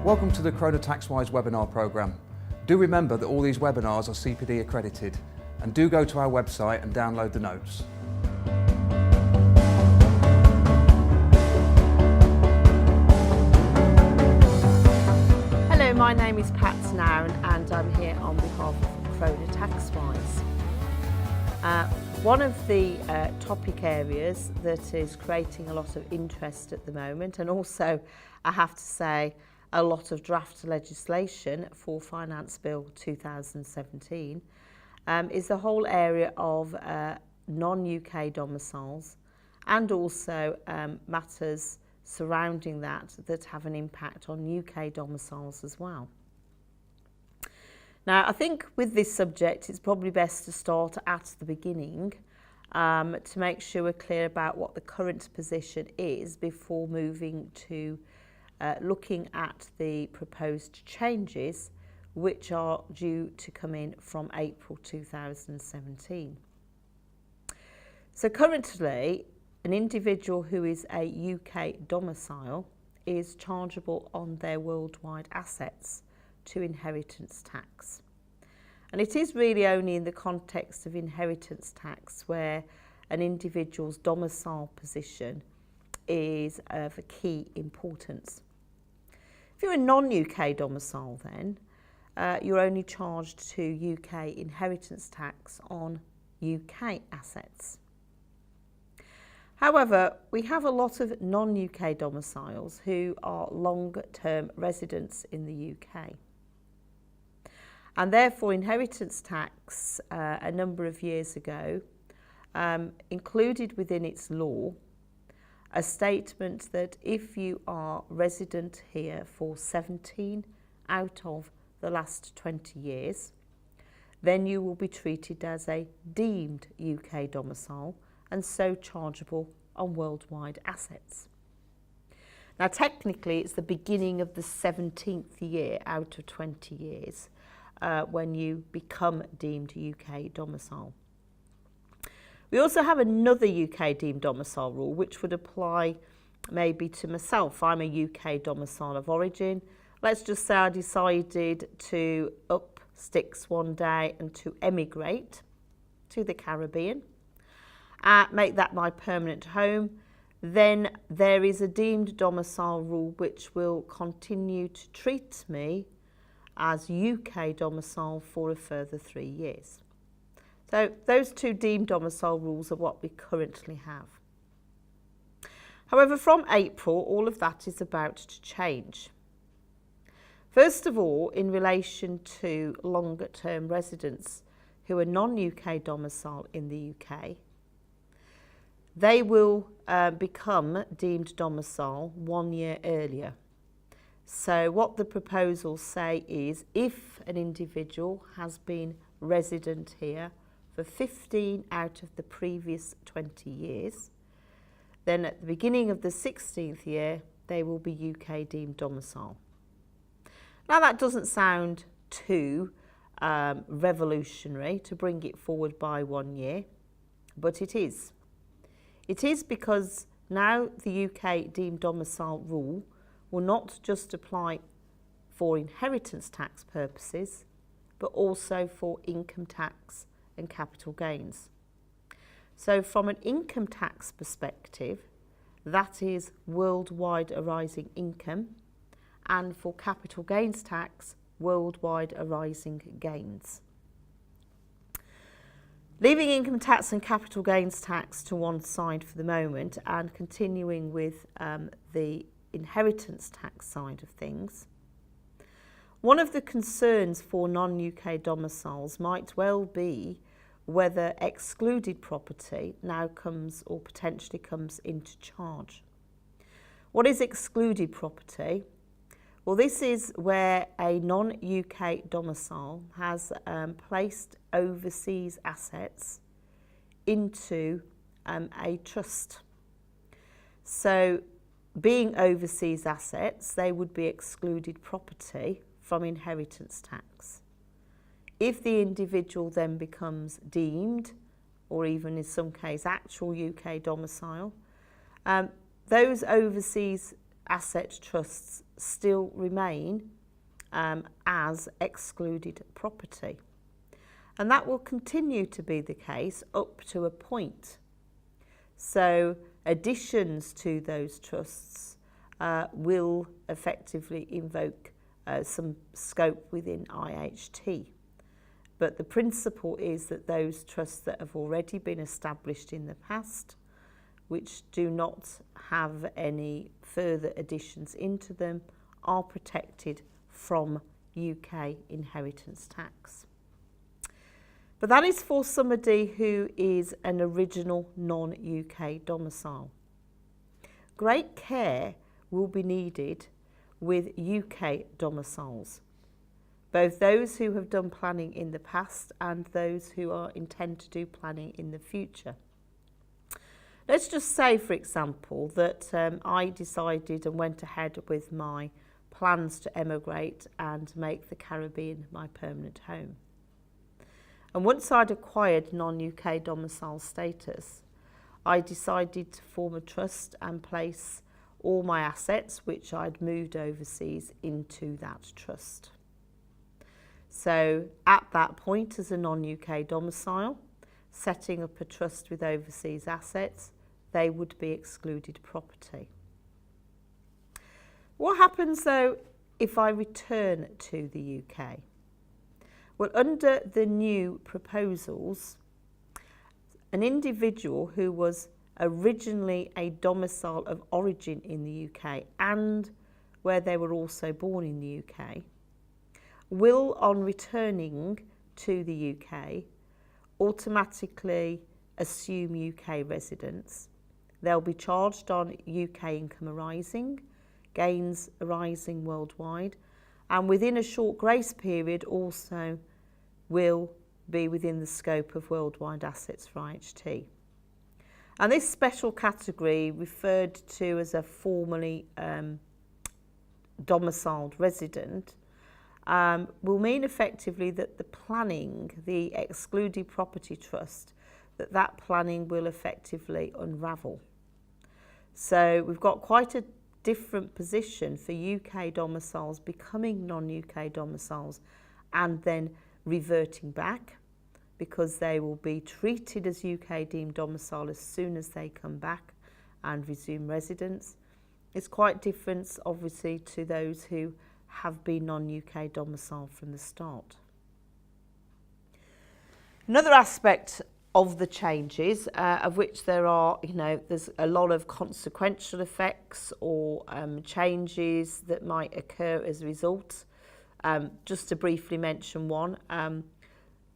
Welcome to the Croner Taxwise webinar programme. Do remember that all these webinars are CPD accredited, and do go to our website and download the notes. Hello, my name is Pat Snowren and I'm here on behalf of Croner Taxwise. One of the topic areas that is creating a lot of interest at the moment, and also I have to say a lot of draft legislation for Finance Bill 2017, is the whole area of non-UK domiciles, and also matters surrounding that have an impact on UK domiciles as well. Now, I think with this subject it's probably best to start at the beginning to make sure we're clear about what the current position is before moving to looking at the proposed changes which are due to come in from April 2017. So currently, an individual who is a UK domicile is chargeable on their worldwide assets to inheritance tax. And it is really only in the context of inheritance tax where an individual's domicile position is of key importance. If you're a non-UK domicile then, you're only charged to UK inheritance tax on UK assets. However, we have a lot of non-UK domiciles who are long-term residents in the UK. And therefore inheritance tax a number of years ago included within its law a statement that if you are resident here for 17 out of the last 20 years, then you will be treated as a deemed UK domicile and so chargeable on worldwide assets. Now technically it's the beginning of the 17th year out of 20 years when you become deemed UK domicile. We also have another UK deemed domicile rule which would apply maybe to myself. I'm a UK domicile of origin. Let's just say I decided to up sticks one day and to emigrate to the Caribbean, make that my permanent home. Then there is a deemed domicile rule which will continue to treat me as UK domicile for a further 3 years. So those two deemed domicile rules are what we currently have. However, from April, all of that is about to change. First of all, in relation to longer term residents who are non-UK domicile in the UK, they will become deemed domicile 1 year earlier. So what the proposals say is if an individual has been resident here for 15 out of the previous 20 years, then at the beginning of the 16th year, they will be UK deemed domicile. Now that doesn't sound too revolutionary to bring it forward by 1 year, but it is. It is because now the UK deemed domicile rule will not just apply for inheritance tax purposes, but also for income tax and capital gains. So from an income tax perspective, that is worldwide arising income, and for capital gains tax, worldwide arising gains. Leaving income tax and capital gains tax to one side for the moment and continuing with the inheritance tax side of things, one of the concerns for non-UK domiciles might well be whether excluded property now comes or potentially comes into charge. What is excluded property? Well, this is where a non-UK domicile has placed overseas assets into a trust. So being overseas assets, they would be excluded property from inheritance tax. If the individual then becomes deemed, or even in some case actual UK domicile, those overseas asset trusts still remain as excluded property. And that will continue to be the case up to a point. So additions to those trusts will effectively invoke some scope within IHT. But the principle is that those trusts that have already been established in the past, which do not have any further additions into them, are protected from UK inheritance tax. But that is for somebody who is an original non-UK domicile. Great care will be needed with UK domiciles, both those who have done planning in the past and those who intend to do planning in the future. Let's just say, for example, that I decided and went ahead with my plans to emigrate and make the Caribbean my permanent home. And once I'd acquired non-UK domicile status, I decided to form a trust and place all my assets, which I'd moved overseas, into that trust. So at that point, as a non-UK domicile, setting up a trust with overseas assets, they would be excluded property. What happens though if I return to the UK? Well, under the new proposals, an individual who was originally a domicile of origin in the UK and where they were also born in the UK will, on returning to the UK, automatically assume UK residence. They'll be charged on UK income arising, gains arising worldwide, and within a short grace period also will be within the scope of worldwide assets for IHT. And this special category, referred to as a formerly domiciled resident, will mean effectively that the planning, the excluded property trust, that planning will effectively unravel. So we've got quite a different position for UK domiciles becoming non-UK domiciles and then reverting back, because they will be treated as UK deemed domicile as soon as they come back and resume residence. It's quite different, obviously, to those who have been non-UK domicile from the start. Another aspect of the changes, of which there's a lot of consequential effects or changes that might occur as a result. Just to briefly mention one,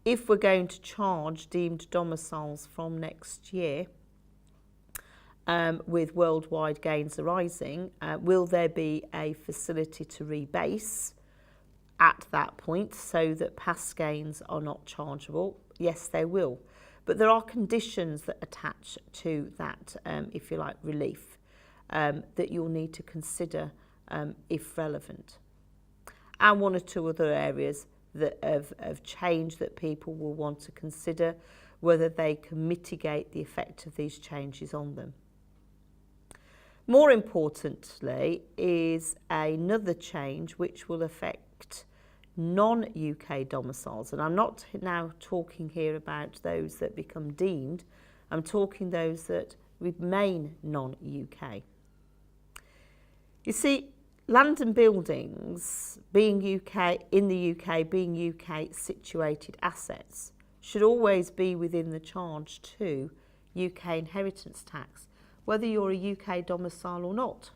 if we're going to charge deemed domiciles from next year with worldwide gains arising, will there be a facility to rebase at that point so that past gains are not chargeable? Yes, there will. But there are conditions that attach to that, if you like, relief that you'll need to consider if relevant. And one or two other areas that of change that people will want to consider, whether they can mitigate the effect of these changes on them. More importantly is another change which will affect non-UK domiciles, and I'm not now talking here about those that become deemed, I'm talking those that remain non-UK. You see, land and buildings being being UK situated assets should always be within the charge to UK inheritance tax, whether you're a UK domicile or not.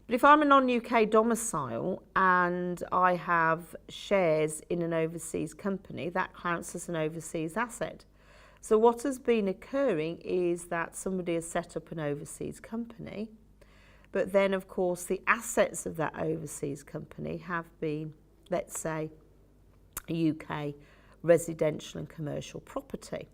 But if I'm a non-UK domicile and I have shares in an overseas company, that counts as an overseas asset. So what has been occurring is that somebody has set up an overseas company, but then of course the assets of that overseas company have been, let's say, UK residential and commercial property.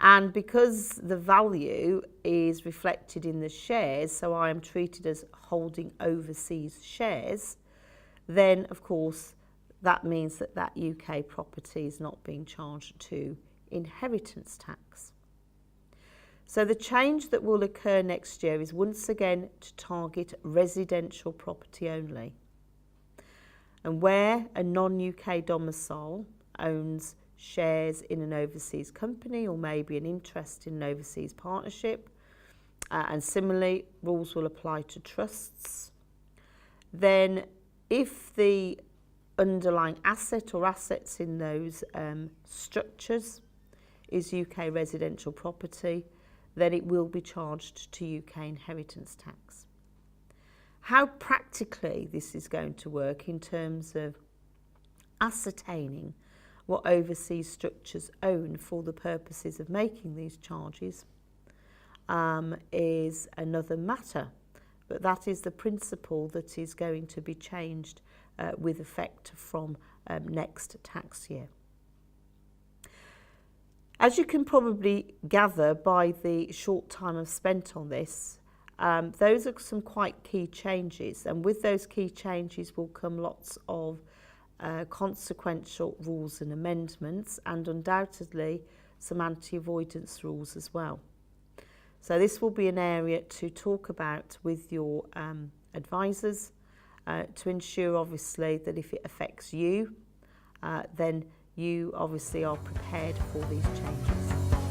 And because the value is reflected in the shares, so I am treated as holding overseas shares, then of course that means that that UK property is not being charged to inheritance tax. So the change that will occur next year is once again to target residential property only. And where a non-UK domicile owns shares in an overseas company or maybe an interest in an overseas partnership, and similarly rules will apply to trusts, then if the underlying asset or assets in those structures is UK residential property, then it will be charged to UK inheritance tax. How practically this is going to work in terms of ascertaining what overseas structures own for the purposes of making these charges is another matter. But that is the principle that is going to be changed with effect from next tax year. As you can probably gather by the short time I've spent on this, those are some quite key changes, and with those key changes will come lots of consequential rules and amendments, and undoubtedly some anti-avoidance rules as well. So this will be an area to talk about with your advisors to ensure obviously that if it affects you, then you obviously are prepared for these changes.